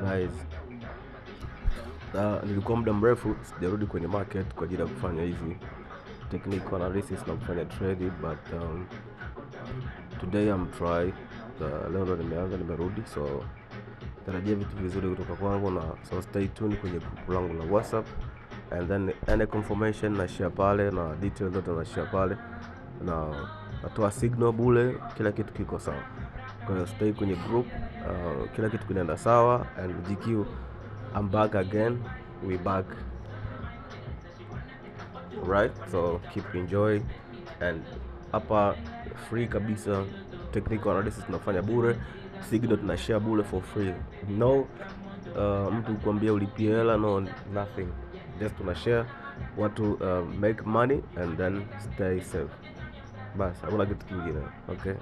Guys, nilikuwa muda mrefu sijarudi kwenye market kwa ajili ya kufanya hizi technical analysis na kufanya trade, but today I'm try. Leo ndo nimeanza, nimerudi, so tarajia vitu vizuri kutoka kwangu, na so stay tuned kwenye group langu la WhatsApp, and then any confirmation na share pale, na details zote na share pale, na natoa signal bule, kila kitu kiko sawa. Kwa hiyo stay kwenye group, kila kitu kinaenda sawa, and GQ I'm back again, we back, right? So keep enjoy, and hapa free kabisa, technical analysis tunafanya bure, signal tunashare bure for free, no mtu kuambia ulipie hela, no, nothing, just tunashare watu make money and then stay safe, basi hakuna kitu kingine, okay?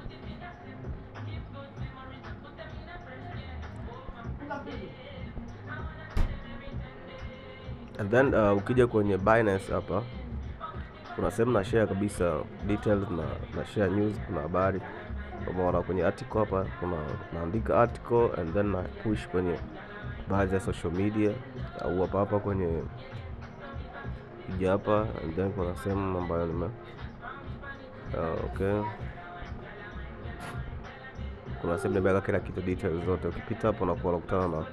And then ukija kwenye Binance hapa kuna sehemu na share kabisa details, na share news, kuna habari. Umeona kwenye article hapa, kuna naandika article and then na push kwenye baadhi ya social media, au hapa kwenye hija hapa, and then kuna sehemu ambayo nime okay, kuna sehemu nimeweka kila kitu, details zote. Ukipita hapo unakuwa unakutana na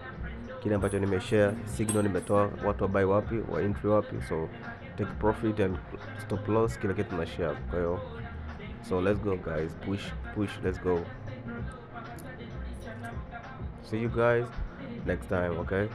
kile ambacho nimeshare, signal nimetoa, watu wabai wapi, wa entry wapi, so take profit and stop loss, kila kitu na share. Kwa hiyo so let's go guys, push, let's go. See you guys next time, okay?